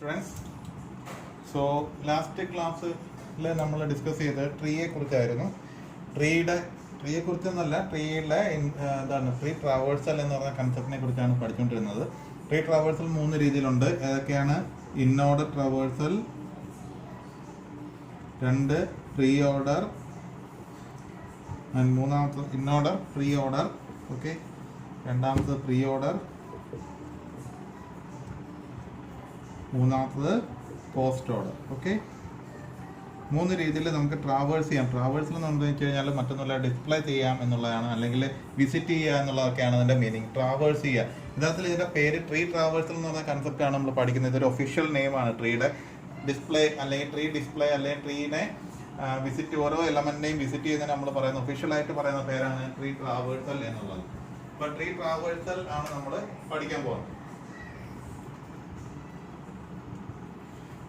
Students, so last class നമ്മൾ discuss ചെയ്തത് ട്രീയെ കുറിച്ചായിരുന്നു. ട്രീയെ കുറിച്ചൊന്നല്ല, ട്രീയുടെ എന്താണ് ട്രീ ട്രാവേഴ്സൽ എന്ന് പറഞ്ഞ കൺസെപ്റ്റിനെ കുറിച്ചാണ് പഠിച്ചുകൊണ്ടിരുന്നത്. ട്രീ ട്രാവേഴ്സൽ 3 രീതിയിലുണ്ട്. ഏതൊക്കെയാണ്? ഇൻഓർഡർ ട്രാവേഴ്സൽ, 2 പ്രീ ഓർഡർ, മൂന്നാമത്തെ ഇൻഓർഡർ പ്രീ ഓർഡർ, ഓക്കെ, രണ്ടാമത്തെ പ്രീ ഓർഡർ, മൂന്നാമത്തത് പോസ്റ്റ് ഓർഡർ. ഓക്കെ, 3 രീതിയിൽ നമുക്ക് ട്രാവേഴ്സ് ചെയ്യാം. ട്രാവേഴ്സൽ എന്ന് പറഞ്ഞു വെച്ച് കഴിഞ്ഞാൽ മറ്റൊന്നുമില്ല, ഡിസ്പ്ലേ ചെയ്യാം എന്നുള്ളതാണ്, അല്ലെങ്കിൽ വിസിറ്റ് ചെയ്യുക എന്നുള്ളതൊക്കെയാണ് അതിൻ്റെ മീനിങ്. ട്രാവേഴ്സ് ചെയ്യുക, യഥാർത്ഥത്തിൽ ഇതിൻ്റെ പേര് ട്രീ ട്രാവേഴ്സൽ എന്ന് പറഞ്ഞ കൺസെപ്റ്റാണ് നമ്മൾ പഠിക്കുന്നത്. ഇതൊരു ഒഫീഷ്യൽ നെയിമാണ് ട്രീയുടെ. ഡിസ്പ്ലേ അല്ലെങ്കിൽ ട്രീ ഡിസ്പ്ലേ അല്ലെങ്കിൽ ട്രീനെ വിസിറ്റ്, ഓരോ എലമെന്റിനെയും വിസിറ്റ് ചെയ്യുന്നതിന് നമ്മൾ പറയുന്ന ഒഫീഷ്യലായിട്ട് പറയുന്ന പേരാണ് ട്രീ ട്രാവേഴ്സൽ എന്നുള്ളത്. അപ്പോൾ ട്രീ ട്രാവേഴ്സൽ ആണ് നമ്മൾ പഠിക്കാൻ പോകുന്നത്.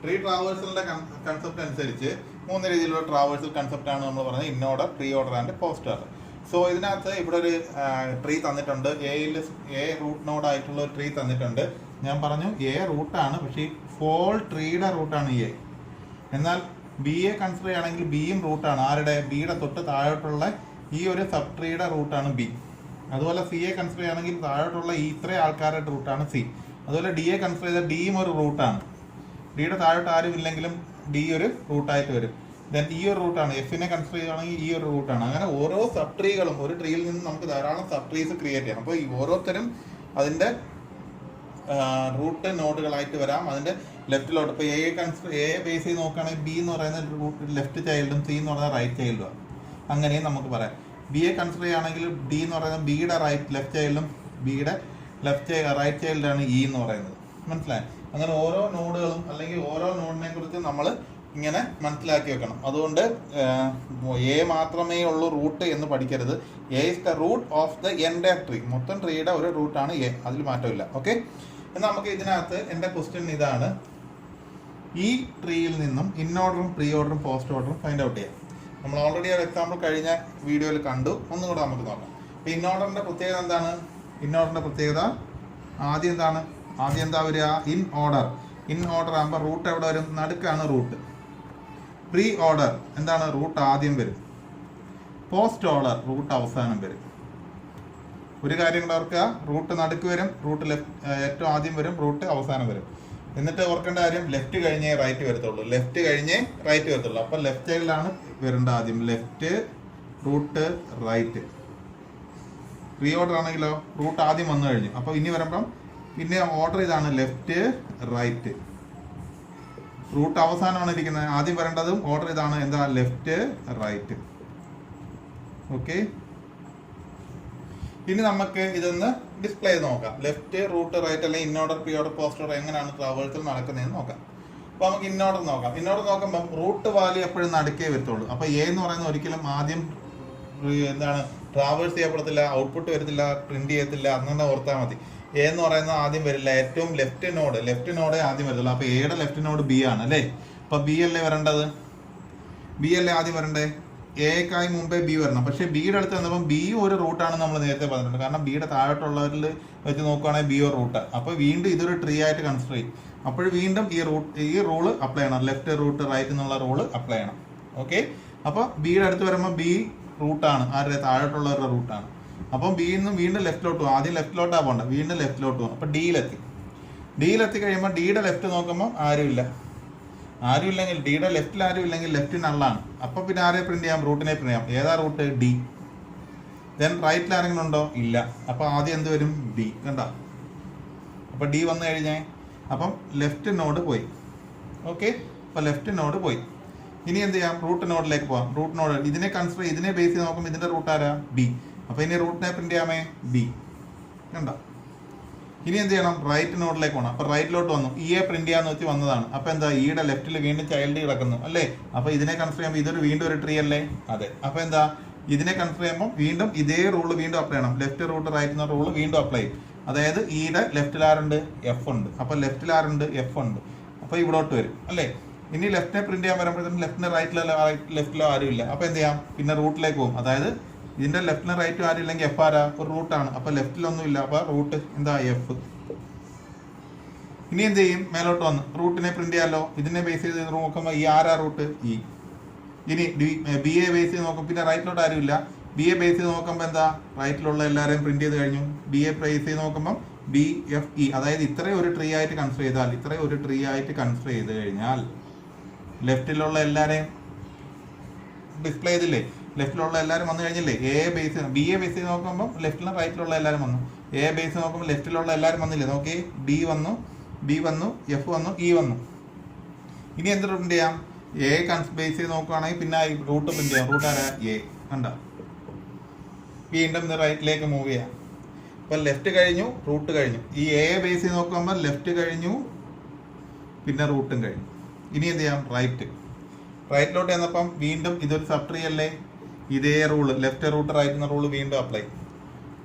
ട്രീ ട്രാവേഴ്സലിന്റെ കൺസെപ്റ്റ് അനുസരിച്ച് 3 രീതിയിലുള്ള ട്രാവേഴ്സൽ കൺസെപ്റ്റ് ആണ് നമ്മൾ പറയുന്നത്: inorder, pre order and post order. So ഇതിനകത്ത് ഇവിടെ ഒരു ട്രീ തന്നിട്ടുണ്ട്. എ റൂട്ട് നോഡ് ആയിട്ടുള്ള ഒരു ട്രീ തന്നിട്ടുണ്ട്. ഞാൻ പറഞ്ഞു എ റൂട്ടാണ്, പക്ഷേ ഫോൾ ട്രീയുടെ റൂട്ടാണ് എ. എന്നാൽ ബി എ കൺസിഡർ ചെയ്യുകയാണെങ്കിൽ ബിയും റൂട്ടാണ്. ആരുടെ? ബിയുടെ തൊട്ട് താഴോട്ടുള്ള ഈ ഒരു സബ് ട്രീയുടെ റൂട്ടാണ് ബി. അതുപോലെ സി എ കൺസിഡർ ചെയ്യുകയാണെങ്കിൽ താഴോട്ടുള്ള ഈ ഇത്രയും ആൾക്കാരുടെ റൂട്ടാണ് സി. അതുപോലെ ഡി എ കൺസിഡർ ചെയ്ത ഡിയും ഒരു റൂട്ടാണ്. ഡിയുടെ താഴോട്ട് ആരും ഇല്ലെങ്കിലും ഡി ഒരു റൂട്ടായിട്ട് വരും. ദെൻ ഈ ഒരു റൂട്ടാണ്. എഫിനെ കൺസിഡർ ചെയ്യുകയാണെങ്കിൽ ഈ ഒരു റൂട്ടാണ്. അങ്ങനെ ഓരോ സബ് ട്രീകളും, ഒരു ട്രീയിൽ നിന്ന് നമുക്ക് ധാരാളം സബ് ട്രീസ് ക്രിയേറ്റ് ചെയ്യാം. അപ്പോൾ ഈ ഓരോരുത്തരും അതിൻ്റെ റൂട്ട് നോഡുകളായിട്ട് വരാം. അതിൻ്റെ ലെഫ്റ്റിലോട്ട് ഇപ്പോൾ എ ബേസ് ചെയ്ത് നോക്കുകയാണെങ്കിൽ ബി എന്ന് പറയുന്ന റൂട്ട് ലെഫ്റ്റ് ചൈൽഡും സി എന്ന് പറയുന്നത് റൈറ്റ് ചൈൽഡുമാണ്. അങ്ങനെയും നമുക്ക് പറയാം. ബി എ കൺസിഡർ ചെയ്യുകയാണെങ്കിൽ ഡി എന്ന് പറയുന്നത് ബിയുടെ ലെഫ്റ്റ് ചൈൽഡും ബിയുടെ റൈറ്റ് ചൈൽഡാണ് ഇ എന്ന് പറയുന്നത്. മനസ്സിലായി? അങ്ങനെ ഓരോ നോഡുകളും അല്ലെങ്കിൽ ഓരോ നോഡിനെ കുറിച്ച് നമ്മൾ ഇങ്ങനെ മനസ്സിലാക്കി വെക്കണം. അതുകൊണ്ട് എ മാത്രമേ ഉള്ളൂ റൂട്ട് എന്ന് പഠിക്കരുത്. A is the root of the entire tree. മൊത്തം ട്രീയുടെ ഒരു റൂട്ടാണ് എ, അതിൽ മാറ്റമില്ല. ഓക്കെ, എന്നാൽ നമുക്ക് ഇതിനകത്ത് എൻ്റെ ക്വസ്റ്റ്യൻ ഇതാണ്: ഈ ട്രീയിൽ നിന്നും ഇൻഓർഡറും പ്രീ ഓർഡറും പോസ്റ്റ് ഓർഡറും ഫൈൻഡ് ഔട്ട് ചെയ്യാം. നമ്മൾ ഓൾറെഡി ഒരു എക്സാമ്പിൾ കഴിഞ്ഞ വീഡിയോയിൽ കണ്ടു. ഒന്നും കൂടെ നമുക്ക് നോക്കാം. അപ്പോൾ ഇൻഓർഡറിൻ്റെ പ്രത്യേകത എന്താണ്? ഇൻഓർഡറിൻ്റെ പ്രത്യേകത ആദ്യം എന്താ വരിക? ഇൻ ഓർഡർ ആകുമ്പോൾ റൂട്ട് എവിടെ വരും? നടുക്കാണ് റൂട്ട്. പ്രീ ഓർഡർ എന്താണ്? റൂട്ട് ആദ്യം വരും. പോസ്റ്റ് ഓർഡർ റൂട്ട് അവസാനം വരും. ഒരു കാര്യം കൂടെ ഓർക്കുക, റൂട്ട് നടുക്ക് വരും, റൂട്ട് ഏറ്റവും ആദ്യം വരും, റൂട്ട് അവസാനം വരും. എന്നിട്ട് ഓർക്കേണ്ട കാര്യം, ലെഫ്റ്റ് കഴിഞ്ഞേ റൈറ്റ് വരത്തുള്ളൂ. അപ്പം ലെഫ്റ്റ് സൈഡിലാണ് വരേണ്ട ആദ്യം. Left, root, right. Pre order ആണെങ്കിലോ റൂട്ട് ആദ്യം വന്നു കഴിഞ്ഞു. അപ്പോൾ ഇനി വരുമ്പം പിന്നെ ഓർഡർ ഇതാണ്: ലെഫ്റ്റ്, റൈറ്റ്. റൂട്ട് അവസാനമാണ് ഇരിക്കുന്നത്. ആദ്യം വരേണ്ടതും ഓർഡർ ഇതാണ്. എന്താ? Left, right. ഓക്കെ, ഇനി നമുക്ക് ഇതൊന്ന് ഡിസ്പ്ലേ ചെയ്ത് നോക്കാം. ലെഫ്റ്റ്, റൂട്ട്, റൈറ്റ്, അല്ലെങ്കിൽ inorder, pre order, post order എങ്ങനെയാണ് ട്രാവേഴ്സൽ നടക്കുന്നതെന്ന് നോക്കാം. അപ്പോൾ നമുക്ക് ഇൻഓർഡർ നോക്കാം. ഇൻഓർഡർ നോക്കുമ്പോൾ റൂട്ട് വാല്യൂ എപ്പോഴും നടുക്കേ വരത്തുള്ളൂ. അപ്പോൾ എ എന്ന് പറയുന്നത് ഒരിക്കലും ആദ്യം എന്താണ് ട്രാവേഴ്സ് ചെയ്യപ്പെടത്തില്ല, ഔട്ട്പുട്ട് വരത്തില്ല, പ്രിന്റ് ചെയ്യത്തില്ല. അങ്ങനെ ഓർത്താൽ മതി. എ എന്ന് പറയുന്നത് ആദ്യം വരില്ല. ഏറ്റവും ലെഫ്റ്റ് നോഡേ ആദ്യം വരത്തുള്ളൂ. അപ്പോൾ എയുടെ ലെഫ്റ്റ് നോഡ് ബി ആണ് അല്ലേ? അപ്പോൾ ബി അല്ലേ വരേണ്ടത്? ബി അല്ലേ ആദ്യം വരണ്ടേ? എക്കായി മുമ്പേ ബി വരണം. പക്ഷേ ബിയുടെ അടുത്ത് വന്നപ്പോൾ ബി ഒരു റൂട്ടാണ് നമ്മൾ നേരത്തെ പറഞ്ഞിട്ടുണ്ട്. കാരണം ബിയുടെ താഴോട്ടുള്ളവരിൽ വെച്ച് നോക്കുകയാണെങ്കിൽ ബി ഒരു റൂട്ട്. അപ്പോൾ വീണ്ടും ഇതൊരു ട്രീ ആയിട്ട് കൺസിഡർ ചെയ്യും. അപ്പോൾ വീണ്ടും ഈ റൂള് അപ്ലൈ ചെയ്യണം. ലെഫ്റ്റ്, റൂട്ട്, റൈറ്റ് എന്നുള്ള റൂള് അപ്ലൈ ചെയ്യണം. ഓക്കെ, അപ്പോൾ ബിയുടെ അടുത്ത് വരുമ്പോൾ ബി റൂട്ടാണ്, ആരുടെ? താഴോട്ടുള്ളവരുടെ റൂട്ടാണ്. അപ്പം ബിയിൽ നിന്നും വീണ്ടും ലെഫ്റ്റിലോട്ട് പോകും. ആദ്യം ലെഫ്റ്റിലോട്ടാണ് പോകേണ്ടത്, വീണ്ടും ലെഫ്റ്റിലോട്ട് പോകും. അപ്പോൾ ഡിയിലെത്തി കഴിയുമ്പോൾ ഡിയുടെ ലെഫ്റ്റ് നോക്കുമ്പോൾ ആരുമില്ലെങ്കിൽ ഡിയുടെ ലെഫ്റ്റിൽ ആരും ഇല്ലെങ്കിൽ ലെഫ്റ്റ് നള്ളാണ്. അപ്പോൾ പിന്നെ ആരെ പ്രിന്റ് ചെയ്യാം? റൂട്ടിനെ പ്രിന്റ് ചെയ്യാം. ഏതാ റൂട്ട്? ഡി. ദെൻ റൈറ്റിൽ ആരെങ്കിലും ഉണ്ടോ? ഇല്ല. അപ്പോൾ ആദ്യം എന്ത് വരും? ഡി. കണ്ടോ? അപ്പോൾ ഡി വന്നു കഴിഞ്ഞാൽ അപ്പം ലെഫ്റ്റ് നോഡ് പോയി. ഓക്കെ, അപ്പോൾ ലെഫ്റ്റ് നോഡ് പോയി. ഇനി എന്ത് ചെയ്യാം? റൂട്ട് നോഡിലേക്ക് പോകാം. റൂട്ട് നോഡ് ഇതിനെ ബേസ് ചെയ്ത് നോക്കുമ്പോൾ ഇതിൻ്റെ റൂട്ട് ആരാ? ബി. അപ്പോൾ ഇനി റൂട്ടിനെ പ്രിന്റ് ചെയ്യാമേ? ബി. കണ്ടോ? ഇനി എന്ത് ചെയ്യണം? റൈറ്റ് നോഡിലേക്ക് പോകണം. അപ്പോൾ റൈറ്റിലോട്ട് വന്നു. ഇയെ പ്രിന്റ് ചെയ്യാന്ന് വെച്ച് വന്നതാണ്. അപ്പോൾ എന്താ? ഇയുടെ ലെഫ്റ്റിൽ വീണ്ടും ചൈൽഡ് കിടക്കുന്നു അല്ലേ? അപ്പോൾ ഇതിനെ കൺസിഡർ ചെയ്യുമ്പോൾ ഇതൊരു വീണ്ടും ഒരു ട്രീ അല്ലേ? അതെ. അപ്പോൾ എന്താ? ഇതിനെ കൺസിഡർ ചെയ്യുമ്പോൾ വീണ്ടും ഇതേ റൂള് വീണ്ടും അപ്ലൈ ചെയ്യണം. ലെഫ്റ്റ്, റൂട്ട്, റൈറ്റ് എന്ന റൂള് വീണ്ടും അപ്ലൈ ചെയ്യും. അതായത് ഇയുടെ ലെഫ്റ്റിൽ ആരുണ്ട്? എഫ് ഉണ്ട്. അപ്പോൾ ലെഫ്റ്റിൽ ആരുണ്ട്? എഫ് ഉണ്ട്. അപ്പോൾ ഇവിടോട്ട് വരും അല്ലേ? ഇനി ലെഫ്റ്റിനെ പ്രിന്റ് ചെയ്യാൻ വരുമ്പോഴത്തേക്കും ലെഫ്റ്റിന് ലെഫ്റ്റിലോ ആരും ഇല്ല. അപ്പോൾ എന്ത് ചെയ്യാം? പിന്നെ റൂട്ടിലേക്ക് പോകും. അതായത് ഇതിന്റെ ലെഫ്റ്റിന് റൈറ്റും ആരും ഇല്ലെങ്കിൽ എഫ് ആരാ? ഒരു റൂട്ടാണ്. അപ്പോൾ ലെഫ്റ്റിലൊന്നും ഇല്ല. അപ്പോൾ റൂട്ട് എന്താ? എഫ്. ഇനി എന്ത് ചെയ്യും? മേലോട്ട് വന്ന് റൂട്ടിനെ പ്രിന്റ് ചെയ്യാമല്ലോ. ഇതിനെ ബേസ് ചെയ്ത് നോക്കുമ്പോൾ ഈ ആരാ റൂട്ട്? ഇ. ഇനി ബി എ ബേസ് ചെയ്ത് നോക്കും, പിന്നെ റൈറ്റിലോട്ട് ആരുമില്ല. ബി എ ബേസ് ചെയ്ത് നോക്കുമ്പോൾ എന്താ? റൈറ്റിലുള്ള എല്ലാവരെയും പ്രിന്റ് ചെയ്ത് കഴിഞ്ഞു. ബി എ ബേസ് ചെയ്ത് നോക്കുമ്പോൾ ബി എഫ് ഇ, അതായത് ഇത്രയും ഒരു ട്രീ ആയിട്ട് കൺസിഡർ ചെയ്ത് കഴിഞ്ഞാൽ ലെഫ്റ്റിലുള്ള എല്ലാവരെയും ഡിസ്പ്ലേ ചെയ്തില്ലേ? ലെഫ്റ്റിലുള്ള എല്ലാവരും വന്നു കഴിഞ്ഞില്ലേ? A base B A base ചെയ്ത് നോക്കുമ്പോൾ ലെഫ്റ്റിലും റൈറ്റിലുള്ള എല്ലാവരും വന്നു. എ ബേസ് നോക്കുമ്പോൾ ലെഫ്റ്റിലുള്ള എല്ലാവരും വന്നില്ലേ? നോക്കി, ഡി വന്നു, ബി വന്നു, എഫ് വന്നു, ഇ വന്നു. ഇനി എന്ത് പ്രിന്റ് ചെയ്യാം? എ ബേസ് ചെയ്ത് നോക്കുകയാണെങ്കിൽ പിന്നെ റൂട്ട് പ്രിന്റ് ചെയ്യാം. റൂട്ട് ആരാ? എ. കണ്ട, വീണ്ടും റൈറ്റിലേക്ക് മൂവ് ചെയ്യാം. ഇപ്പം ലെഫ്റ്റ് കഴിഞ്ഞു, റൂട്ട് കഴിഞ്ഞു. ഈ എ ബേസ് ചെയ്ത് നോക്കുമ്പോൾ ലെഫ്റ്റ് കഴിഞ്ഞു, പിന്നെ റൂട്ടും കഴിഞ്ഞു. ഇനി എന്ത് ചെയ്യാം? റൈറ്റിലോട്ട് ചെന്നപ്പം വീണ്ടും ഇതൊരു സബ് ട്രീ അല്ലേ? ഇതേ റൂള്, ലെഫ്റ്റ് റൂട്ട് റൈറ്റ് എന്ന റൂള് വീണ്ടും അപ്ലൈ.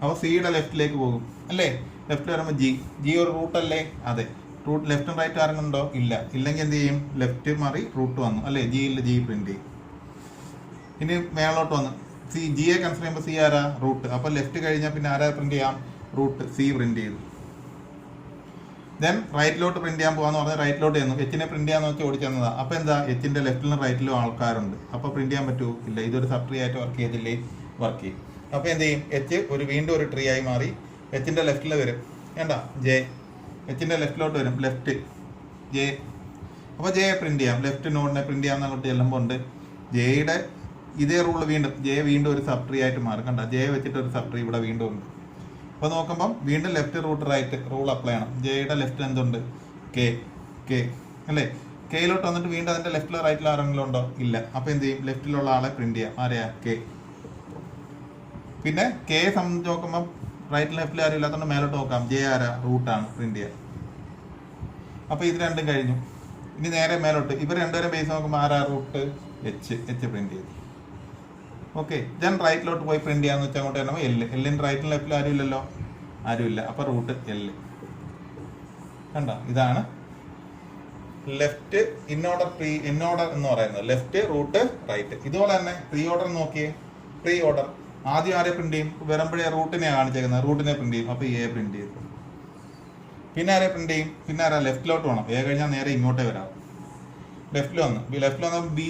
അപ്പോൾ സിയുടെ ലെഫ്റ്റിലേക്ക് പോകും അല്ലേ? ലെഫ്റ്റ് വരുമ്പോൾ ജി ഒരു റൂട്ടല്ലേ? അതെ. റൂട്ട് ലെഫ്റ്റും റൈറ്റ് ആരെങ്കിലുണ്ടോ? ഇല്ല. ഇല്ലെങ്കിൽ എന്ത് ചെയ്യും? ലെഫ്റ്റ് മാറി റൂട്ട് വന്നു അല്ലേ? ജി പ്രിന്റ് ചെയ്യും. ഇനി മേളോട്ട് വന്നു ജിയെ കൺസിഡർ ചെയ്യുമ്പോൾ സി ആരാ? റൂട്ട്. അപ്പോൾ ലെഫ്റ്റ് കഴിഞ്ഞാൽ പിന്നെ ആരാ പ്രിന്റ് ചെയ്യാം? റൂട്ട് സി പ്രിന്റ് ചെയ്തു. ദെൻ റൈറ്റിലോട്ട് പ്രിന്റ് ചെയ്യാൻ പോകാന്ന് പറഞ്ഞാൽ റൈറ്റിലോട്ട് ചെന്നു. എച്ചിനെ പ്രിന്റ് ചെയ്യാന്ന് വെച്ചാൽ ഓടിച്ചെന്നതാ. അപ്പോൾ എന്താ? എച്ചിന്റെ ലെഫ്റ്റിലും റൈറ്റിലും ആൾക്കാരുണ്ട്. അപ്പോൾ പ്രിന്റ് ചെയ്യാൻ പറ്റുമോ? ഇല്ല. ഇതൊരു സബ് ട്രീ ആയിട്ട് വർക്ക് ചെയ്തില്ലേ? വർക്ക് ചെയ്യും. അപ്പോൾ എന്ത് ചെയ്യും? എച്ച് വീണ്ടും ഒരു ട്രീ ആയി മാറി. എച്ചിന്റെ ലെഫ്റ്റിൽ വരും. വേണ്ട, ജെ. എച്ചിന്റെ ലെഫ്റ്റിലോട്ട് വരും, ലെഫ്റ്റ് ജെ. അപ്പോൾ ജെ പ്രിന്റ് ചെയ്യാം. ലെഫ്റ്റ് നോഡിനെ പ്രിന്റ് ചെയ്യാൻ അങ്ങോട്ട് ചെല്ലുമ്പോൾ ഉണ്ട് ജെയുടെ ഇതേ റൂള് വീണ്ടും ജെ വീണ്ടും ഒരു സബ് ട്രീ ആയിട്ട് മാറും. കണ്ട, ജെ വെച്ചിട്ട് ഒരു സബ് ട്രീ ഇവിടെ വീണ്ടും ഉണ്ട്. അപ്പോൾ നോക്കുമ്പം വീണ്ടും left root right rule apply ചെയ്യണം. ജെയുടെ ലെഫ്റ്റ് എന്തുണ്ട്? കെ അല്ലേ? കെയിലോട്ട് വന്നിട്ട് വീണ്ടും അതിന്റെ ലെഫ്റ്റിലോ റൈറ്റിലോ ആരെങ്കിലും ഉണ്ടോ? ഇല്ല. അപ്പോൾ എന്ത് ചെയ്യും? ലെഫ്റ്റിലുള്ള ആളെ പ്രിന്റ് ചെയ്യാം. ആരെയാ? കെ. പിന്നെ കെ സംബന്ധിച്ച് നോക്കുമ്പോൾ റൈറ്റ് ലെഫ്റ്റിൽ ആരും ഇല്ലാത്തതുകൊണ്ട് മേലോട്ട് നോക്കാം. ജെ ആരാ? റൂട്ടാണ്, പ്രിന്റ് ചെയ്യാം. അപ്പോൾ ഇത് രണ്ടും കഴിഞ്ഞു. ഇനി നേരെ മേലോട്ട് ഇവർ രണ്ടുപേരും ബേസ് നോക്കുമ്പോൾ ആരാ? റൂട്ട് എച്ച് പ്രിന്റ് ചെയ്തു. ഓക്കെ. ദെൻ റൈറ്റിലോട്ട് പോയി പ്രിന്റ് ചെയ്യാന്ന് വെച്ചാൽ അങ്ങോട്ട് വരുമ്പോൾ എല്ലിന് റൈറ്റിലും ലെഫ്റ്റിലും ആരും ഇല്ലല്ലോ? ആരുമില്ല. അപ്പോൾ റൂട്ട് എൽ. കണ്ടോ? ഇതാണ് ലെഫ്റ്റ് ഇന്നോർഡർ എന്ന് പറയുന്നത്. Left root right. ഇതുപോലെ തന്നെ പ്രീ ഓർഡർ നോക്കിയേ. പ്രീ ഓർഡർ ആദ്യം ആരെ പ്രിന്റ് ചെയ്യും? വരുമ്പോഴേ റൂട്ടിനെയാണ് കാണിച്ചേക്കുന്നത്. റൂട്ടിനെ പ്രിന്റ് ചെയ്യും. അപ്പോൾ എ പ്രിന്റ് ചെയ്തു. പിന്നെ ആരെ പ്രിന്റ് ചെയ്യും? പിന്നെ ആരാ? ലെഫ്റ്റിലോട്ട് വേണം. എ കഴിഞ്ഞാൽ നേരെ ഇങ്ങോട്ടേ വരാം. ലെഫ്റ്റിൽ വന്ന് ബി.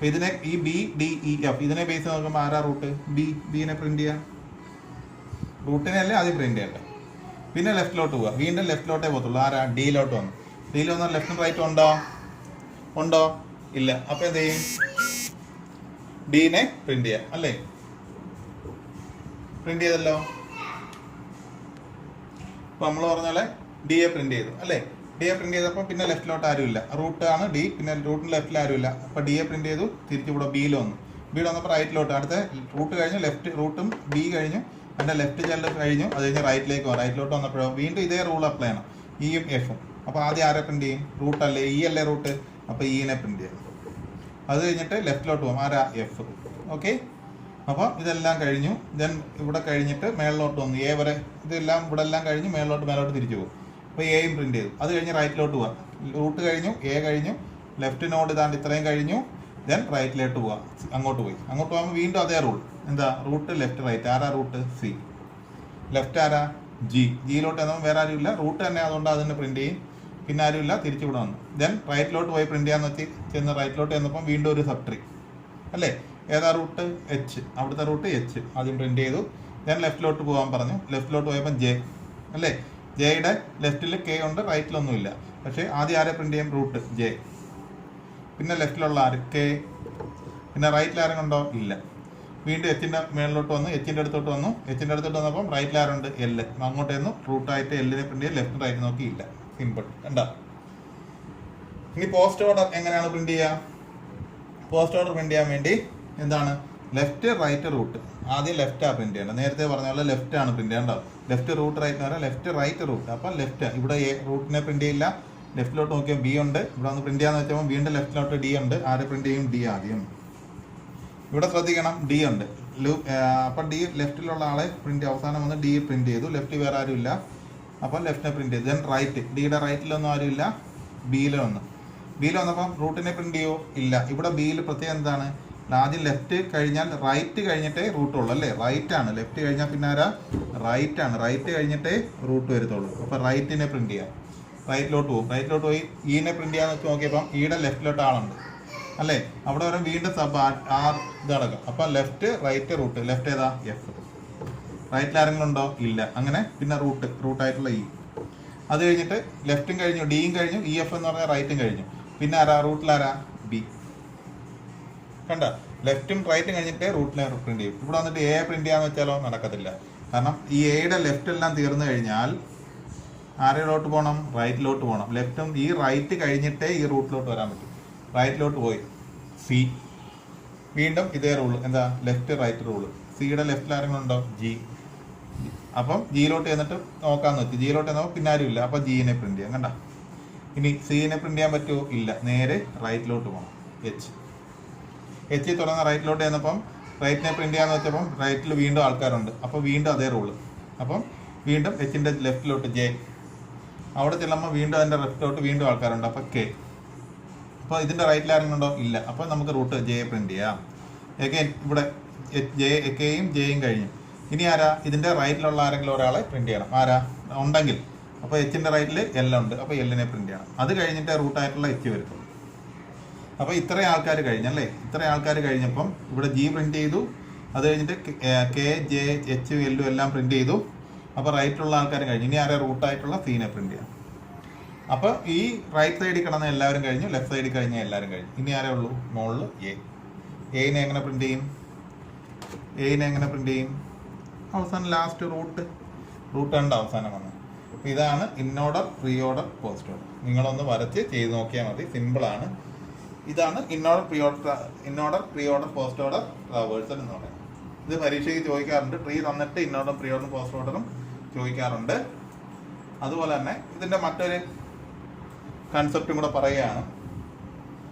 ഇതിനെ ഈ ബി ഡി ഇ എഫ് ഇതിനെ ബേസ് നോക്കുമ്പോൾ ആരാ? റൂട്ട് ബിനെ പ്രിന്റ് ചെയ്യാം. റൂട്ടിനെ അല്ലേ ആദ്യം പ്രിന്റ് ചെയ്യട്ടെ. പിന്നെ ലെഫ്റ്റിലോട്ട് പോവുക. വീണ്ടും ലെഫ്റ്റിലോട്ടേ പോകത്തുള്ളൂ. ആരാ? ഡിയിലോട്ട് വന്നു. ഡിയിൽ വന്നാൽ ലെഫ്റ്റും റൈറ്റും ഉണ്ടോ? ഇല്ല. അപ്പോൾ എന്ത് ചെയ്യും? ഡീനെ പ്രിന്റ് ചെയ്യാം അല്ലേ? പ്രിന്റ് ചെയ്തല്ലോ. അപ്പോൾ നമ്മൾ പറഞ്ഞാലേ ഡി എ പ്രിന്റ് ചെയ്തു അല്ലേ? ഡി എ പ്രിന്റ് ചെയ്തപ്പോൾ പിന്നെ ലെഫ്റ്റിലോട്ട് ആരുമില്ല. റൂട്ടാണ് ഡി, പിന്നെ റൂട്ടിന് ലെഫ്റ്റിൽ ആരുമില്ല. അപ്പോൾ ഡി എ പ്രിന്റ് ചെയ്തു. തിരിച്ചിവിടെ ബിയിൽ വന്നു. ബിയിൽ വന്നപ്പോൾ റൈറ്റിലോട്ട്. അടുത്ത റൂട്ട് കഴിഞ്ഞു, ലെഫ്റ്റ് റൂട്ടും ബി കഴിഞ്ഞു, അതിൻ്റെ ലെഫ്റ്റ് ചെല്ല് കഴിഞ്ഞു. അത് കഴിഞ്ഞ് റൈറ്റിലേക്ക് പോകും. റൈറ്റിലോട്ട് വന്നപ്പോഴോ വീണ്ടും ഇതേ റൂൾ അപ്ലൈ ചെയ്യണം. ഇയും എഫും. അപ്പോൾ ആദ്യം ആരെ പ്രിന്റ് ചെയ്യും? റൂട്ടല്ലേ? ഇ അല്ലേ റൂട്ട്? അപ്പോൾ ഇനെ പ്രിന്റ് ചെയ്യും. അത് കഴിഞ്ഞിട്ട് ലെഫ്റ്റിലോട്ട് പോകും. ആരാ? എഫ്. ഓക്കെ. അപ്പോൾ ഇതെല്ലാം കഴിഞ്ഞു. ദെൻ ഇവിടെ കഴിഞ്ഞിട്ട് മേളിലോട്ട് വന്നു. എ വരെ ഇതെല്ലാം ഇവിടെ എല്ലാം കഴിഞ്ഞ് മേലോട്ട് തിരിച്ചു പോകും. അപ്പോൾ എയും പ്രിന്റ് ചെയ്തു. അത് കഴിഞ്ഞ് റൈറ്റിലോട്ട് പോവാം. റൂട്ട് കഴിഞ്ഞു, എ കഴിഞ്ഞു, ലെഫ്റ്റ് നോഡ് ഇതാണ്ട് ഇത്രയും കഴിഞ്ഞു. ദെൻ റൈറ്റിലോട്ട് പോവാം. അങ്ങോട്ട് പോകുമ്പോൾ വീണ്ടും അതേ റൂൾ. എന്താ? Root left right. ആരാ? Root C. ലെഫ്റ്റ് ആരാ? ജിയിലോട്ട് ചെന്നപ്പോൾ വേറെ ആരും ഇല്ല. റൂട്ട് തന്നെ, അതുകൊണ്ട് അതിനെ പ്രിന്റ് ചെയ്യും. പിന്നെ ആരുമില്ല. തിരിച്ചിവിടെ വന്നു. ദെൻ റൈറ്റിലോട്ട് പോയി പ്രിന്റ് ചെയ്യാന്ന് വെച്ച് ചെന്ന് റൈറ്റിലോട്ട് ചെന്നപ്പം വീണ്ടും ഒരു സബ് ട്രീ അല്ലേ? ഏതാ? Root H. അവിടുത്തെ റൂട്ട് എച്ച് ആദ്യം പ്രിന്റ് ചെയ്തു. ദെൻ ലെഫ്റ്റിലോട്ട് പോകാൻ പറഞ്ഞു. ലെഫ്റ്റിലോട്ട് പോയപ്പോൾ ജെ അല്ലേ? ജെയുടെ ലെഫ്റ്റിൽ കെ ഉണ്ട്, റൈറ്റിലൊന്നുമില്ല. പക്ഷേ ആദ്യം ആരെ പ്രിന്റ് ചെയ്യും? Root J. പിന്നെ ലെഫ്റ്റിലുള്ള ആര്? കെ. പിന്നെ റൈറ്റിൽ ആരും ഉണ്ടോ? ഇല്ല. വീണ്ടും എച്ചിൻ്റെ മേളിലോട്ട് വന്നു. എച്ചിൻ്റെ അടുത്തോട്ട് വന്നു. എച്ചിൻ്റെ അടുത്തോട്ട് വന്നപ്പം റൈറ്റിൽ ആരുണ്ട്? എല്ല്. അങ്ങോട്ട് ചെന്നു. റൂട്ടായിട്ട് എല്ലിനെ പ്രിന്റ് ചെയ്യും. ലെഫ്റ്റ് റൈറ്റ് നോക്കി ഇല്ല. സിമ്പിൾ. കണ്ടോ? ഇനി പോസ്റ്റ് ഓർഡർ എങ്ങനെയാണ് പ്രിന്റ് ചെയ്യുക? പോസ്റ്റ് ഓർഡർ പ്രിന്റ് ചെയ്യാൻ വേണ്ടി എന്താണ്? Left right root. ആദ്യം ലെഫ്റ്റാണ് പ്രിന്റ് ചെയ്യേണ്ടത്. നേരത്തെ പറഞ്ഞ പോലെ ലെഫ്റ്റ് ആണ് പ്രിന്റ് ചെയ്യേണ്ടത്. ലെഫ്റ്റ് റൂട്ട് റൈറ്റ് എന്ന് പറയാം. Left right root. അപ്പം ലെഫ്റ്റ് ഇവിടെ റൂട്ടിനെ പ്രിന്റ് ചെയ്യില്ല. ലെഫ്റ്റിലോട്ട് നോക്കിയാൽ ബി ഉണ്ട്. ഇവിടെ ഒന്ന് പ്രിന്റ് ചെയ്യാന്ന് വെച്ചാൽ വീണ്ടും ലെഫ്റ്റിലോട്ട് ഡി ഉണ്ട്. ആരെ പ്രിന്റ് ചെയ്യും? ഡി ആദ്യം. ഇവിടെ ശ്രദ്ധിക്കണം, ഡി ഉണ്ട്. അപ്പം ഡി ലെഫ്റ്റിലുള്ള ആളെ പ്രിന്റ് അവസാനം വന്ന് ഡി പ്രിന്റ് ചെയ്തു. ലെഫ്റ്റ് വേറെ ആരും ഇല്ല. അപ്പം ലെഫ്റ്റിനെ പ്രിന്റ് ചെയ്തു. Then right. ഡിയുടെ റൈറ്റിലൊന്നും ആരും ഇല്ല. ബിയിൽ വന്നപ്പം റൂട്ടിനെ പ്രിന്റ് ചെയ്യോ? ഇല്ല. ഇവിടെ ബിയിൽ പ്രത്യേകം എന്താണ്? ആദ്യം ലെഫ്റ്റ് കഴിഞ്ഞാൽ റൈറ്റ് കഴിഞ്ഞിട്ടേ റൂട്ട് ഉള്ളൂ അല്ലേ? റൈറ്റ് ആണ്. ലെഫ്റ്റ് കഴിഞ്ഞാൽ പിന്നെ ആരാ? റൈറ്റ് ആണ്. റൈറ്റ് കഴിഞ്ഞിട്ടേ റൂട്ട് വരത്തുള്ളൂ. അപ്പോൾ റൈറ്റിനെ പ്രിന്റ് ചെയ്യാം. റൈറ്റിലോട്ട് പോകും. റൈറ്റിലോട്ട് പോയി ഇനെ പ്രിന്റ് ചെയ്യാന്ന് വെച്ച് നോക്കിയപ്പം ഇയുടെ ലെഫ്റ്റിലോട്ട് ആളുണ്ട് അല്ലേ. അവിടെ വരെ വീണ്ടും സബ് ആർ ഇത് നടക്കും. അപ്പം ലെഫ്റ്റ് റൈറ്റ് റൂട്ട്. ലെഫ്റ്റ് ഏതാ? എഫ്. റൈറ്റിൽ ആരെങ്കിലും ഉണ്ടോ? ഇല്ല. അങ്ങനെ പിന്നെ റൂട്ടായിട്ടുള്ള ഇ. അത് കഴിഞ്ഞിട്ട് ലെഫ്റ്റും കഴിഞ്ഞു, ഡിയും കഴിഞ്ഞു, ഇ എഫ് എന്ന് പറഞ്ഞാൽ റൈറ്റും കഴിഞ്ഞു. പിന്നെ ആരാ? റൂട്ടിലാരാ? ബി. കണ്ട, ലെഫ്റ്റും റൈറ്റും കഴിഞ്ഞിട്ട് റൂട്ടിലെ പ്രിന്റ് ചെയ്യും. ഇവിടെ വന്നിട്ട് എ പ്രിന്റ് ചെയ്യാന്ന് വെച്ചാലോ നടക്കത്തില്ല. കാരണം ഈ എയുടെ ലെഫ്റ്റ് എല്ലാം തീർന്നു കഴിഞ്ഞാൽ ആരെയിലോട്ട് പോകണം? റൈറ്റിലോട്ട് പോകണം. ലെഫ്റ്റും ഈ റൈറ്റ് കഴിഞ്ഞിട്ടേ ഈ റൂട്ടിലോട്ട് വരാൻ പറ്റും. റൈറ്റിലോട്ട് പോയി സി. വീണ്ടും ഇതേ റൂള്, എന്താ? Left right rule. സിയുടെ ലെഫ്റ്റിൽ ആരെങ്കിലും ഉണ്ടോ? ജി. അപ്പം ജിയിലോട്ട് ചെന്നിട്ട് നോക്കാന്ന് വെച്ചു. ജിയിലോട്ട് ചെന്നപ്പോൾ പിന്നെ ആരും ഇല്ല. അപ്പം ജിനെ പ്രിന്റ് ചെയ്യാം. കണ്ട, ഇനി സിനെ പ്രിന്റ് ചെയ്യാൻ പറ്റുമോ? ഇല്ല. നേരെ റൈറ്റിലോട്ട് പോകണം. എച്ച് തുടർന്ന് റൈറ്റിലോട്ട് ചെന്നപ്പം റൈറ്റിനെ പ്രിന്റ് ചെയ്യാന്ന് വെച്ചപ്പം റൈറ്റിൽ വീണ്ടും ആൾക്കാരുണ്ട്. അപ്പോൾ വീണ്ടും അതേ റൂള്. അപ്പം വീണ്ടും എച്ചിൻ്റെ ലെഫ്റ്റിലോട്ട് ജെ. അവിടെ ചെല്ലുമ്പോൾ വീണ്ടും അതിൻ്റെ ലെഫ്റ്റിലോട്ട് വീണ്ടും ആൾക്കാരുണ്ട്. അപ്പോൾ കെ. അപ്പോൾ ഇതിൻ്റെ റൈറ്റിൽ ആരെങ്കിലും ഉണ്ടോ? ഇല്ല. അപ്പോൾ നമുക്ക് റൂട്ട് ജെ പ്രിന്റ് ചെയ്യാം. എഗെയിൻ ഇവിടെ കെയും ജെയും കഴിഞ്ഞു. ഇനി ആരാ? ഇതിൻ്റെ റൈറ്റിലുള്ള ആരെങ്കിലും ഒരാളെ പ്രിന്റ് ചെയ്യണം. ആരാ ഉണ്ടെങ്കിൽ. അപ്പോൾ എച്ചിൻ്റെ റൈറ്റിൽ എൽ ഉണ്ട്. അപ്പോൾ എല്ലിനെ പ്രിന്റ് ചെയ്യണം. അത് കഴിഞ്ഞിട്ട് റൂട്ടായിട്ടുള്ള എച്ച് വരുത്തുള്ളൂ. അപ്പോൾ ഇത്രയും ആൾക്കാർ കഴിഞ്ഞല്ലേ. ഇത്രയും ആൾക്കാർ കഴിഞ്ഞപ്പം ഇവിടെ ജി പ്രിന്റ് ചെയ്തു. അത് കഴിഞ്ഞിട്ട് കെ ജെ എച്ച് എല്ലും എല്ലാം പ്രിന്റ് ചെയ്തു. അപ്പോൾ റൈറ്റിലുള്ള ആൾക്കാർ കഴിഞ്ഞു. ഇനി ആരെ? റൂട്ടായിട്ടുള്ള സീനെ പ്രിന്റ് ചെയ്യാം. അപ്പോൾ ഈ റൈറ്റ് സൈഡിൽ കിടന്ന എല്ലാവരും കഴിഞ്ഞു, ലെഫ്റ്റ് സൈഡിൽ കഴിഞ്ഞ എല്ലാവരും കഴിഞ്ഞു. ഇനി ആരേ ഉള്ളൂ? മുകളിൽ എ. എയിനെ എങ്ങനെ പ്രിന്റ് ചെയ്യും? അവസാനം ലാസ്റ്റ് റൂട്ട് ഉണ്ട് അവസാനം വന്നത്. അപ്പോൾ ഇതാണ് in order, pre order, post order. നിങ്ങളൊന്ന് വരച്ച് ചെയ്ത് നോക്കിയാൽ മതി. സിമ്പിളാണ്. ഇതാണ് in order, pre order, post order traversal എന്ന് പറയുന്നത്. ഇത് പരീക്ഷയ്ക്ക് ചോദിക്കാറുണ്ട്. ട്രീ തന്നിട്ട് ഇന്നോർഡറും പ്രീ ഓർഡറും പോസ്റ്റ് ഓർഡറും ചോദിക്കാറുണ്ട്. അതുപോലെ തന്നെ ഇതിൻ്റെ മറ്റൊരു കൺസെപ്റ്റും കൂടെ പറയുകയാണ്.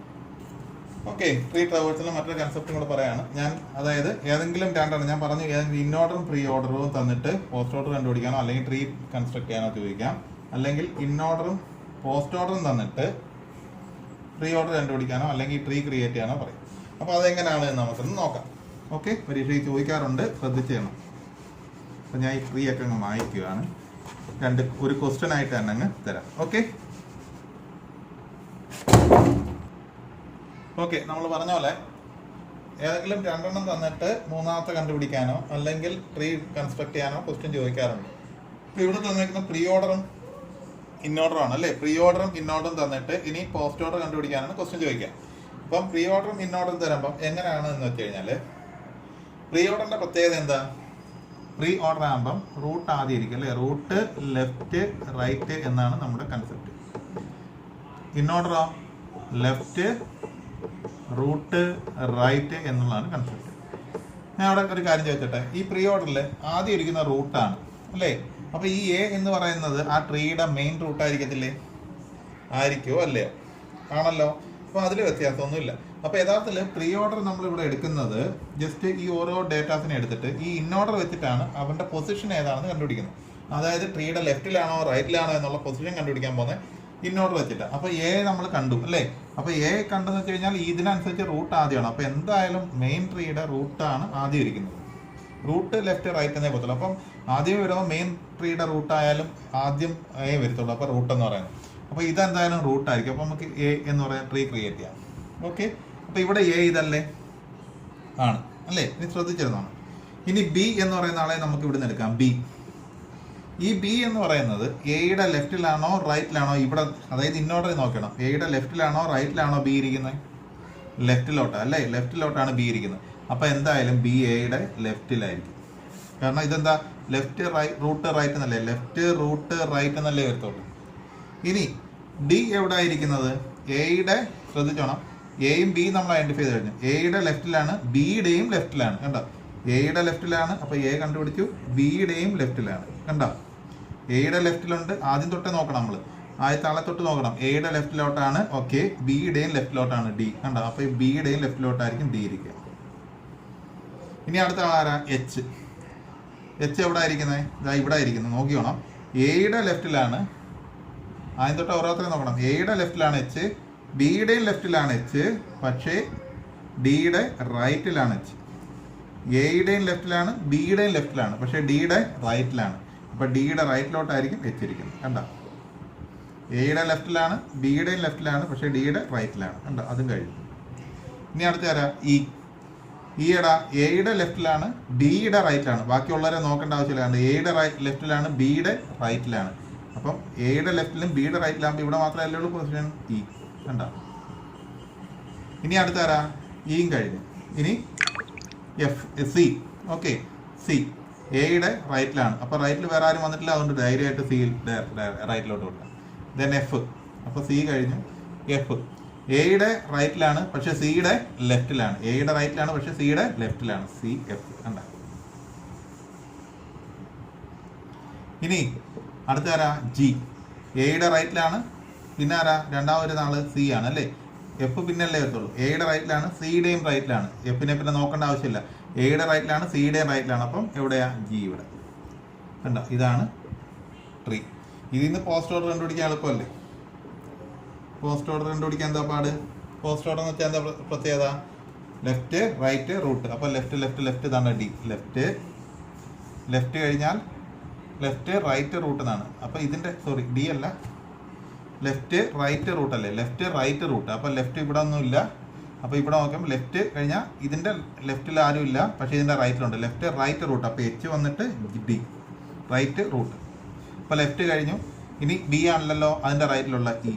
ഓക്കെ, ട്രീ ട്രാവേഴ്സലിന് മറ്റൊരു കൺസെപ്റ്റും കൂടെ പറയുകയാണ് ഞാൻ. അതായത് ഏതെങ്കിലും രണ്ടെണ്ണം ഞാൻ പറഞ്ഞു, ഇന്നോർഡറും പ്രീ ഓർഡറും തന്നിട്ട് പോസ്റ്റ് ഓർഡർ കണ്ടുപിടിക്കാനോ അല്ലെങ്കിൽ ട്രീ കൺസ്ട്രക്ട് ചെയ്യാനോ ചോദിക്കാം. അല്ലെങ്കിൽ ഇന്നോർഡറും പോസ്റ്റ് ഓർഡറും തന്നിട്ട് പ്രീ ഓർഡർ കണ്ടുപിടിക്കാനോ അല്ലെങ്കിൽ ട്രീ ക്രിയേറ്റ് ചെയ്യാനോ പറയും. അപ്പോൾ അതെങ്ങനെയാണ് എന്ന് നമുക്കൊന്ന് നോക്കാം. ഓക്കെ, പരീക്ഷയ്ക്ക് ചോദിക്കാറുണ്ട്, ശ്രദ്ധിച്ച് ചെയ്യണം. അപ്പോൾ ഞാൻ ഈ ട്രീ ഒക്കെ അങ്ങ് വായിക്കുകയാണ്. ഒരു ക്വസ്റ്റ്യൻ ആയിട്ട് തന്നെ അങ്ങ് തരാം. ഓക്കെ, നമ്മൾ പറഞ്ഞ പോലെ ഏതെങ്കിലും രണ്ടെണ്ണം തന്നിട്ട് മൂന്നാമത്തെ കണ്ടുപിടിക്കാനോ അല്ലെങ്കിൽ ട്രീ കൺസ്ട്രക്ട് ചെയ്യാനോ ക്വസ്റ്റ്യൻ ചോദിക്കാറുണ്ട്. അപ്പോൾ ഇവിടെ തന്നിരിക്കുന്ന പ്രീ ഓർഡറും ഇന്നോർഡറും ആണ് അല്ലേ. പ്രീ ഓർഡറും ഇന്നോർഡറും തന്നിട്ട് ഇനി പോസ്റ്റ് ഓർഡർ കണ്ടുപിടിക്കാനാണ് ക്വസ്റ്റ്യൻ ചോദിക്കുക. അപ്പം പ്രീ ഓർഡറും ഇന്നോർഡറും തരുമ്പം എങ്ങനെയാണ് എന്ന് വെച്ച് കഴിഞ്ഞാൽ, പ്രീ ഓർഡറിന്റെ പ്രത്യേകത എന്താ? പ്രീ ഓർഡർ ആകുമ്പം റൂട്ട് ആദ്യം ഇരിക്കും അല്ലേ. റൂട്ട് ലെഫ്റ്റ് റൈറ്റ് എന്നാണ് നമ്മുടെ കൺസെപ്റ്റ്. ഇന്നോർഡറോ ലെഫ്റ്റ് റൂട്ട് റൈറ്റ് എന്നുള്ളതാണ് കൺസെപ്റ്റ്. ഞാൻ അവിടെ ഒരു കാര്യം ചോദിച്ചോട്ടെ. ഈ പ്രീ ഓർഡറിൽ ആദ്യം ഇരിക്കുന്ന റൂട്ടാണ് അല്ലേ. അപ്പോൾ ഈ എ എന്ന് പറയുന്നത് ആ ട്രീയുടെ മെയിൻ റൂട്ടായിരിക്കത്തില്ലേ? ആയിരിക്കുമോ അല്ലയോ? ആണല്ലോ. അപ്പോൾ അതിൽ വ്യത്യാസമൊന്നുമില്ല. അപ്പോൾ യഥാർത്ഥത്തിൽ പ്രീ ഓർഡർ നമ്മളിവിടെ എടുക്കുന്നത് ജസ്റ്റ് ഈ ഓരോ ഡേറ്റാസിനെ എടുത്തിട്ട് ഈ ഇന്നോർഡർ വെച്ചിട്ടാണ് അവൻ്റെ പൊസിഷൻ ഏതാണെന്ന് കണ്ടുപിടിക്കുന്നത്. അതായത് ട്രീയുടെ ലെഫ്റ്റിലാണോ റൈറ്റിലാണോ എന്നുള്ള പൊസിഷൻ കണ്ടുപിടിക്കാൻ പോകുന്നത് ഇന്നോർഡർ വെച്ചിട്ടാണ്. അപ്പോൾ എ നമ്മൾ കണ്ടു അല്ലേ. അപ്പോൾ എ കണ്ടെന്ന് വെച്ച് കഴിഞ്ഞാൽ ഇതിനനുസരിച്ച് റൂട്ട് ആദ്യമാണ്. അപ്പോൾ എന്തായാലും മെയിൻ ട്രീയുടെ റൂട്ടാണ് ആദ്യം ഇരിക്കുന്നത്. റൂട്ട് ലെഫ്റ്റ് റൈറ്റ് എന്നേ പറ്റുള്ളൂ. അപ്പം ആദ്യം വരുമ്പോൾ മെയിൻ ട്രീയുടെ റൂട്ടായാലും ആദ്യം എ വരത്തുള്ളൂ. അപ്പോൾ റൂട്ട് എന്ന് പറയുന്നത്. അപ്പോൾ ഇതെന്തായാലും റൂട്ടായിരിക്കും. അപ്പോൾ നമുക്ക് എ എന്ന് പറയാൻ ട്രീ ക്രിയേറ്റ് ചെയ്യാം. ഓക്കെ, അപ്പോൾ ഇവിടെ എ ഇതല്ലേ ആണ് അല്ലേ. ഇനി ശ്രദ്ധിച്ചിരുന്നതാണ്. ഇനി ബി എന്ന് പറയുന്ന ആളെ നമുക്ക് ഇവിടെ നിന്ന് എടുക്കാം. ബി. ഈ ബി എന്ന് പറയുന്നത് എയുടെ ലെഫ്റ്റിലാണോ റൈറ്റിലാണോ? ഇവിടെ അതായത് ഇന്നോർഡർ നോക്കണം. എയുടെ ലെഫ്റ്റിലാണോ റൈറ്റിലാണോ ബി ഇരിക്കുന്നത്? ലെഫ്റ്റിലോട്ടാണ് അല്ലേ. ലെഫ്റ്റിലോട്ടാണ് ബി ഇരിക്കുന്നത്. അപ്പോൾ എന്തായാലും ബി എയുടെ ലെഫ്റ്റിലായിരിക്കും. കാരണം ഇതെന്താ ലെഫ്റ്റ് റൂട്ട് റൈറ്റ് എന്നല്ലേ. ലെഫ്റ്റ് റൂട്ട് റൈറ്റ് എന്നല്ലേ വരത്തുള്ളൂ. ഇനി ഡി എവിടെ ആയിരിക്കുന്നത്? എയുടെ ശ്രദ്ധിച്ചോണം. എയും ബിയും നമ്മൾ ഐഡന്റിഫൈ ചെയ്ത് കഴിഞ്ഞു. എയുടെ ലെഫ്റ്റിലാണ്, ബിയുടെയും ലെഫ്റ്റിലാണ്. കണ്ടോ, എയുടെ ലെഫ്റ്റിലാണ്. അപ്പോൾ എ കണ്ടുപിടിച്ചു. ബിയുടെയും ലെഫ്റ്റിലാണ്. കണ്ടോ, എയുടെ ലെഫ്റ്റിലുണ്ട്. ആദ്യം തൊട്ടേ നോക്കണം നമ്മൾ. ആദ്യത്തെ ആളെ തൊട്ട് നോക്കണം. എയുടെ ലെഫ്റ്റിലോട്ടാണ്. Okay, ബിയുടെയും ലെഫ്റ്റിലോട്ടാണ് D. കണ്ടോ, അപ്പോൾ ബിയുടെയും ലെഫ്റ്റിലോട്ടായിരിക്കും ഡി ഇരിക്കുക. ഇനി അടുത്ത ആളാരാ? എച്ച്. എച്ച് എവിടെ ആയിരിക്കുന്നത്? ഇതാ ഇവിടെ ആയിരിക്കുന്നത്. നോക്കിയോണം. എയുടെ ലെഫ്റ്റിലാണ്. ആദ്യം തൊട്ട് ഓരോരുത്തരും നോക്കണം. എയുടെ ലെഫ്റ്റിലാണ് എച്ച്, ബിയുടെയും ലെഫ്റ്റിലാണ് എച്ച്, പക്ഷേ ഡിയുടെ റൈറ്റിലാണ് എച്ച്. എയുടെയും ലെഫ്റ്റിലാണ്, ബിയുടെയും ലെഫ്റ്റിലാണ്, പക്ഷേ ഡിയുടെ റൈറ്റിലാണ്. അപ്പോൾ ഡിയുടെ റൈറ്റിലോട്ടായിരിക്കും എച്ച് ഇരിക്കുന്നത്. കണ്ട, എയുടെ ലെഫ്റ്റിലാണ്, ബിയുടെയും ലെഫ്റ്റിലാണ്, പക്ഷേ ഡിയുടെ റൈറ്റിലാണ്. കണ്ടോ, അതും കഴിഞ്ഞു. ഇനി അടുത്ത ആരാ? ഇ. ഈയുടെ എയുടെ ലെഫ്റ്റിലാണ്, ഡിയുടെ റൈറ്റിലാണ്. ബാക്കിയുള്ളവരെ നോക്കേണ്ട ആവശ്യമില്ല. കാരണം എയുടെ ലെഫ്റ്റിലാണ്, ബിയുടെ റൈറ്റിലാണ്. അപ്പം എയുടെ ലെഫ്റ്റിലും ബിയുടെ റൈറ്റിലാകുമ്പോൾ ഇവിടെ മാത്രമല്ലേ ഉള്ളൂ പൊസിഷൻ ഇ. കണ്ടോ. ഇനി അടുത്ത ആരാ? ഇയും കഴിഞ്ഞു. ഇനി സി. ഓക്കെ, സി എയുടെ റൈറ്റിലാണ്. അപ്പോൾ റൈറ്റിൽ വേറെ ആരും വന്നിട്ടില്ല, അതുകൊണ്ട് ധൈര്യമായിട്ട് സിയിൽ റൈറ്റിലോട്ട് കൊടുക്കാം. Then F. അപ്പോൾ സി കഴിഞ്ഞു. എഫ് എയുടെ റൈറ്റിലാണ്, പക്ഷെ സിയുടെ ലെഫ്റ്റിലാണ്. എയുടെ റൈറ്റിലാണ്, പക്ഷെ സിയുടെ ലെഫ്റ്റിലാണ്. C F. കണ്ട. ഇനി അടുത്ത ആരാ? ജി. എയുടെ റൈറ്റിലാണ്, പിന്നെ ആരാ? രണ്ടാമതൊരു നാള് സി ആണ് അല്ലേ. എഫ് പിന്നല്ലേ വരത്തുള്ളൂ. എയുടെ റൈറ്റിലാണ്, സിയുടെയും റൈറ്റിലാണ്. എഫിനെ പിന്നെ നോക്കേണ്ട ആവശ്യമില്ല. എയുടെ റൈറ്റിലാണ്, സിയുടെയും റൈറ്റിലാണ്. അപ്പം എവിടെയാ? ജി ഇവിടെ. കണ്ടോ, ഇതാണ് ട്രീ. ഇതിൽ നിന്ന് പോസ്റ്റ് ഓർഡർ കണ്ടുപിടിക്കാൻ എളുപ്പമല്ലേ. പോസ്റ്റ് ഓർഡർ കണ്ടുപിടിക്കാൻ എന്താ പാട്? പോസ്റ്റ് ഓർഡർ എന്ന് വെച്ചാൽ എന്താ പ്രത്യേകത? Left right root. അപ്പോൾ ലെഫ്റ്റ് ലെഫ്റ്റ് ലെഫ്റ്റ് ഇതാണ് ഡി. ലെഫ്റ്റ് കഴിഞ്ഞാൽ ലെഫ്റ്റ് റൈറ്റ് റൂട്ട് എന്നാണ്. അപ്പോൾ ഇതിൻ്റെ ഡി അല്ല, ലെഫ്റ്റ് റൈറ്റ് റൂട്ട് അല്ലേ. Left right root. അപ്പോൾ ലെഫ്റ്റ് ഇവിടെ ഒന്നും ഇല്ല. അപ്പോൾ ഇവിടെ നോക്കുമ്പോൾ ലെഫ്റ്റ് കഴിഞ്ഞാൽ ഇതിൻ്റെ ലെഫ്റ്റിൽ ആരും ഇല്ല, പക്ഷേ ഇതിൻ്റെ റൈറ്റിലുണ്ട്. Left right root. അപ്പോൾ എച്ച് വന്നിട്ട് ഡി, റൈറ്റ് റൂട്ട്. അപ്പോൾ ലെഫ്റ്റ് കഴിഞ്ഞു. ഇനി ബി ആണല്ലോ അതിൻ്റെ റൈറ്റിലുള്ള ഇ.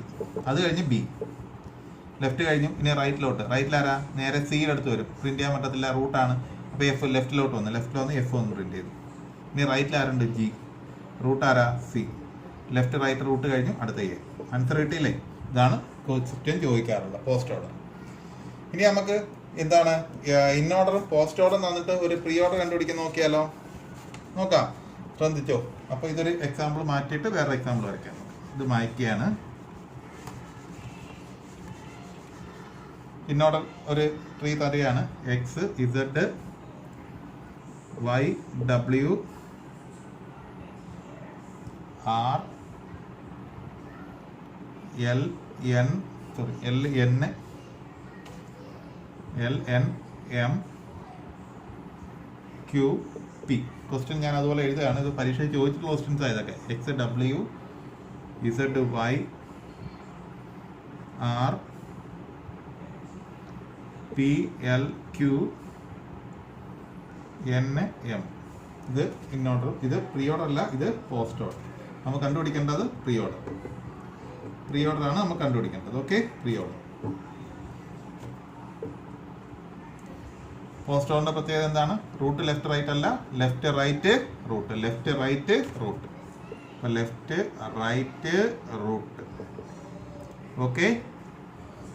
അത് കഴിഞ്ഞ് ബി. ലെഫ്റ്റ് കഴിഞ്ഞു. ഇനി റൈറ്റിലോട്ട്. റൈറ്റിലാരാ? നേരെ സിയിലെടുത്ത് വരും. പ്രിൻറ്റ് ചെയ്യാൻ പറ്റത്തില്ല, റൂട്ടാണ്. അപ്പോൾ എഫ് ലെഫ്റ്റിലോട്ട് വന്നു. ലെഫ്റ്റിൽ വന്ന് എഫ് വന്ന് പ്രിൻറ്റ് ചെയ്തു. ഇനി റൈറ്റിൽ ആരുണ്ട്? ജി. റൂട്ട് ആരാ? സി. ലെഫ്റ്റ് റൈറ്റ് റൂട്ട് കഴിഞ്ഞു. അടുത്ത എ. ആൻസർ കിട്ടിയില്ലേ? ഇതാണ് ക്വസ്റ്റ്യൻ ചോദിക്കാറുള്ളത്, പോസ്റ്റ് ഓർഡർ. ഇനി നമുക്ക് എന്താണ് ഇൻ ഓർഡറും പോസ്റ്റ് ഓർഡറും തന്നിട്ട് ഒരു പ്രീ ഓർഡർ കണ്ടുപിടിക്കാൻ നോക്കിയാലോ? നോക്കാം, ശ്രദ്ധിച്ചോ. അപ്പോൾ ഇതൊരു എക്സാമ്പിൾ മാറ്റിയിട്ട് വേറെ എക്സാമ്പിൾ വരയ്ക്കാം. ഇത് മായ്ക്കുകയാണ്. ഇൻ ഓർഡർ ഒരു ട്രീ തരികയാണ്. X, Z, Y, W, R, L N M, Q, P. Question ഞാൻ അതുപോലെ എഴുതുകയാണ്. ഇത് പരീക്ഷയിൽ ചോദിച്ചിട്ടുള്ള ക്വസ്റ്റ്യൻസ് ആയതൊക്കെ. X, W, Z, Y, R, P, L, Q, N, M. ഇത് ഇൻ ഓർഡർ. ഇത് പ്രീ ഓർഡർ അല്ല, ഇത് പോസ്റ്റ് ഓർഡർ. നമുക്ക് കണ്ടുപിടിക്കേണ്ടത് പ്രീ ഓർഡർ. പ്രീ ഓർഡർ ആണ് നമുക്ക് കണ്ടുപിടിക്കേണ്ടത്. Okay, pre order. പോസ്റ്റ് ഓർഡറിന്റെ പ്രത്യേകത എന്താണ്? റൂട്ട് ലെഫ്റ്റ് റൈറ്റ് അല്ല, left right root. Left right root. അപ്പം ലെഫ്റ്റ് റൈറ്റ് റൂട്ട്. ഓക്കെ.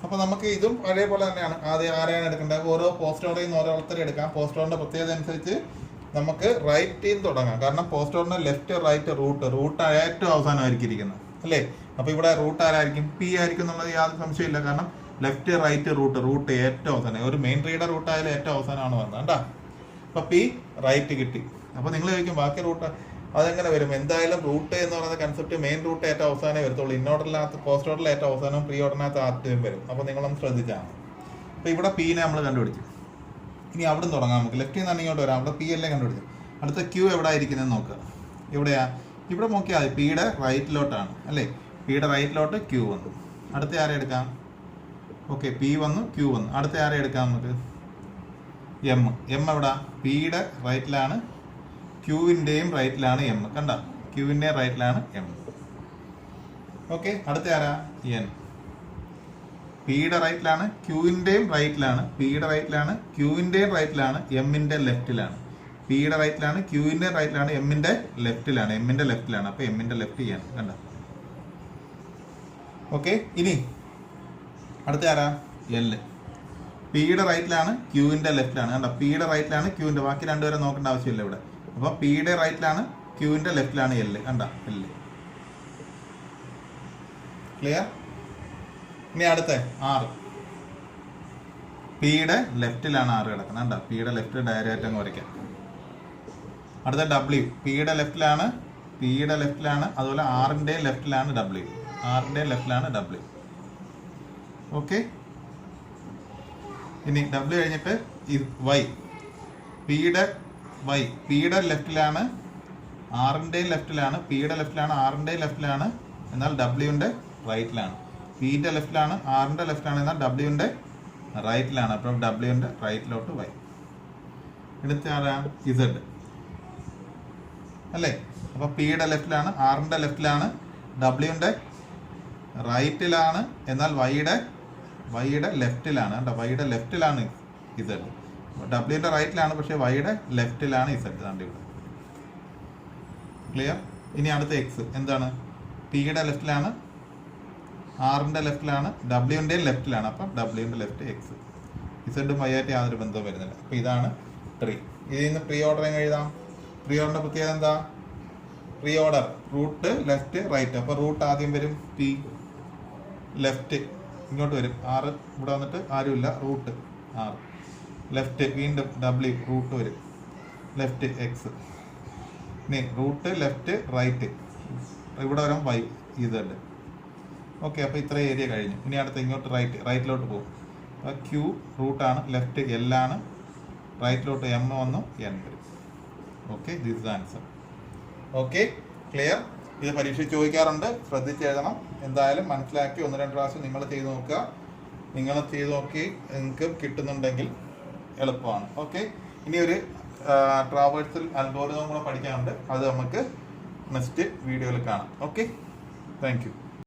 അപ്പോൾ നമുക്ക് ഇതും അതേപോലെ തന്നെയാണ്. ആദ്യം ആരെയാണ് എടുക്കേണ്ടത്? ഓരോ പോസ്റ്റ് ഓർഡറിൽ നിന്ന് ഓരോരുത്തരെ എടുക്കാം. പോസ്റ്റ് ഓർഡറിന്റെ പ്രത്യേകത അനുസരിച്ച് നമുക്ക് റൈറ്റിൽ നിന്ന് തുടങ്ങാം. കാരണം പോസ്റ്റ് ഓർഡറിന്റെ ലെഫ്റ്റ് റൈറ്റ് റൂട്ട് ഏറ്റവും അവസാനമായിരിക്കും ഇരിക്കുന്നത് അല്ലേ. അപ്പോൾ ഇവിടെ റൂട്ട് ആരായിരിക്കും? പി ആയിരിക്കും എന്നുള്ളത് യാതൊരു സംശയമില്ല. കാരണം ലെഫ്റ്റ് റൈറ്റ് റൂട്ട് ഏറ്റവും അവസാനം. ഒരു മെയിൻ റീഡർ റൂട്ട് ആയാലും ഏറ്റവും അവസാനമാണ് വന്നത് കേട്ടോ. അപ്പോൾ പി റൈറ്റ് കിട്ടി. അപ്പോൾ നിങ്ങൾ ചോദിക്കും ബാക്കി റൂട്ട് അതെങ്ങനെ വരും? എന്തായാലും റൂട്ട് എന്ന് പറയുന്ന കൺസെപ്റ്റ് മെയിൻ റൂട്ട് ഏറ്റവും അവസാനമേ വരത്തുള്ളൂ. ഇൻ ഓർഡറിനകത്ത് പോസ്റ്റ് ഓർഡറിൽ ഏറ്റവും അവസാനവും പ്രീ ഓർഡറിനകത്ത് ആദ്യം വരും. അപ്പോൾ നിങ്ങളൊന്ന് ശ്രദ്ധിച്ചാണ്. അപ്പോൾ ഇവിടെ പീനെ നമ്മൾ കണ്ടുപിടിച്ചു. ഇനി അവിടെ നിന്ന് തുടങ്ങാം. നമുക്ക് ലെഫ്റ്റിൽ നിന്ന് ഇങ്ങോട്ട് വരാം. അവിടെ പി എല്ലാം കണ്ടുപിടിച്ചു. അടുത്ത ക്യൂ എവിടെ ആയിരിക്കുന്നത് നോക്കുക. എവിടെയാ? ഇവിടെ നോക്കിയാൽ മതി. പിയുടെ റൈറ്റിലോട്ടാണ് അല്ലേ. പിയുടെ റൈറ്റിലോട്ട് ക്യൂ വന്നു. അടുത്ത ആരെ എടുക്കാം? ഓക്കെ, പി വന്നു, ക്യൂ വന്നു. അടുത്ത ആരെ എടുക്കാം നമുക്ക്? എം. എം എവിടെ? പിയുടെ റൈറ്റിലാണ്, ക്യൂവിൻ്റെയും റൈറ്റിലാണ് എം. കണ്ട, ക്യൂവിൻ്റെയും റൈറ്റിലാണ് എം. ഓക്കെ, അടുത്ത ആരാ? എൻ. പിയുടെ റൈറ്റിലാണ്, ക്യൂവിൻ്റെയും റൈറ്റിലാണ്. പിയുടെ റൈറ്റിലാണ്, ക്യൂവിൻ്റെയും റൈറ്റിലാണ്, എമ്മിൻ്റെ ലെഫ്റ്റിലാണ്. പിയുടെ റൈറ്റിലാണ്, ക്യൂവിൻ്റെ റൈറ്റിലാണ്, എമ്മിൻ്റെ ലെഫ്റ്റിലാണ്. എമ്മിൻ്റെ ലെഫ്റ്റിലാണ്. അപ്പോൾ എമ്മിൻ്റെ ലെഫ്റ്റ് ചെയ്യാണ്. കണ്ട. ഓക്കെ, ഇനി അടുത്ത ആരാ? എൽ. പിയുടെ റൈറ്റിലാണ്, ക്യൂവിൻ്റെ ലെഫ്റ്റിലാണ്. കണ്ട, പിയുടെ റൈറ്റിലാണ്, ക്യൂവിൻ്റെ. ബാക്കി രണ്ടുപേരെ നോക്കേണ്ട ആവശ്യമില്ല ഇവിടെ. അപ്പോൾ പിയുടെ റൈറ്റിലാണ്, ക്യൂവിൻ്റെ ലെഫ്റ്റിലാണ് എൽ. കണ്ട, എൽ. ക്ലിയർ? ഇനി അടുത്ത ആർ. പിയുടെ ലെഫ്റ്റിലാണ് ആറ് കിടക്കുന്നത്. കണ്ട, പിയുടെ ലെഫ്റ്റ് ഡയറക്റ്റ് അങ്ങ് വരയ്ക്കാം. അടുത്ത ഡബ്ല്യു. പിയുടെ ലെഫ്റ്റിലാണ്, അതുപോലെ ആറിൻ്റെയും ലെഫ്റ്റിലാണ് ഡബ്ല്യു. ആറിൻ്റെയും ലെഫ്റ്റിലാണ് ഡബ്ല്യു. ഓക്കെ, ഇനി ഡബ്ല്യു കഴിഞ്ഞിട്ട് വൈ. പിയുടെ ലെഫ്റ്റിലാണ്, ആറിൻ്റെയും ലെഫ്റ്റിലാണ്. പിയുടെ ലെഫ്റ്റിലാണ്, ആറിൻ്റെയും ലെഫ്റ്റിലാണ്. എന്നാൽ ഡബ്ല്യുവിൻ്റെ റൈറ്റിലാണ്. പിൻ്റെ ലെഫ്റ്റിലാണ്, ആറിൻ്റെ ലെഫ്റ്റിലാണ്, എന്നാൽ ഡബ്ല്യുവിൻ്റെ റൈറ്റിലാണ്. അപ്പോൾ ഡബ്ല്യുവിൻ്റെ റൈറ്റിലോട്ട് വൈ. എടുത്ത ആരാണ്? ഇസഡ് അല്ലേ? അപ്പോൾ പിയുടെ ലെഫ്റ്റിലാണ്, ആറിൻ്റെ ലെഫ്റ്റിലാണ്, ഡബ്ല്യുവിൻ്റെ റൈറ്റിലാണ്, എന്നാൽ വൈയുടെ ലെഫ്റ്റിലാണ്. കേട്ടോ, വൈയുടെ ലെഫ്റ്റിലാണ് ഇസഡ്. ഡബ്ല്യുവിൻ്റെ റൈറ്റിലാണ്, പക്ഷേ വൈയുടെ ലെഫ്റ്റിലാണ് ഇസഡ്. കണ്ട് ഇവിടെ ക്ലിയർ. ഇനി അടുത്ത എക്സ് എന്താണ്? പിയുടെ ലെഫ്റ്റിലാണ്, ആറിൻ്റെ ലെഫ്റ്റിലാണ്, ഡബ്ല്യുവിൻ്റെയും ലെഫ്റ്റിലാണ്. അപ്പം ഡബ്ല്യുവിൻ്റെ ലെഫ്റ്റ് എക്സ്. ഇസഡും വൈയായിട്ട് യാതൊരു ബന്ധവും വരുന്നില്ല. അപ്പോൾ ഇതാണ് ട്രീ. ഇതിൽ നിന്ന് പ്രീ ഓർഡർ എങ്ങനെ എഴുതാം? പ്രീ ഓർഡറിൻ്റെ പ്രത്യേകത എന്താ? Pre order root left right. അപ്പോൾ റൂട്ട് ആദ്യം വരും പി, ലെഫ്റ്റ് ഇങ്ങോട്ട് വരും, ആറ് ഇവിടെ വന്നിട്ട് ആരുമില്ല, റൂട്ട് ആറ്, ലെഫ്റ്റ് വീണ്ടും ഡബ്ല്യു റൂട്ട് വരും, ലെഫ്റ്റ് എക്സ്, ഇനി റൂട്ട് ലെഫ്റ്റ് റൈറ്റ്, ഇവിടെ വരാം വൈ ഇസഡ്. ഓക്കെ, അപ്പോൾ ഇത്ര ഏരിയ കഴിഞ്ഞു. ഇനി അടുത്ത് ഇങ്ങോട്ട് റൈറ്റിലോട്ട് പോകും. അപ്പോൾ ക്യൂ റൂട്ടാണ്, ലെഫ്റ്റ് എല്ലാണ്, റൈറ്റിലോട്ട് എം വന്നു എൻ വരും. Okay, this is answer. Okay, clear. ഇത് പരീക്ഷ ചോദിക്കാറുണ്ട്, ശ്രദ്ധിച്ച് എഴുതണം. എന്തായാലും മനസ്സിലാക്കി 1-2 പ്രാവശ്യം നിങ്ങൾ ചെയ്ത് നോക്കുക. നിങ്ങൾ ചെയ്ത് നോക്കി നിങ്ങൾക്ക് കിട്ടുന്നുണ്ടെങ്കിൽ എളുപ്പമാണ്. ഓക്കെ, ഇനി ഒരു ട്രാവേഴ്സൽ അൽഗോരിതം കൂടെ പഠിക്കാനുണ്ട്. അത് നമുക്ക് നെക്സ്റ്റ് വീഡിയോയിൽ കാണാം. Okay, thank you.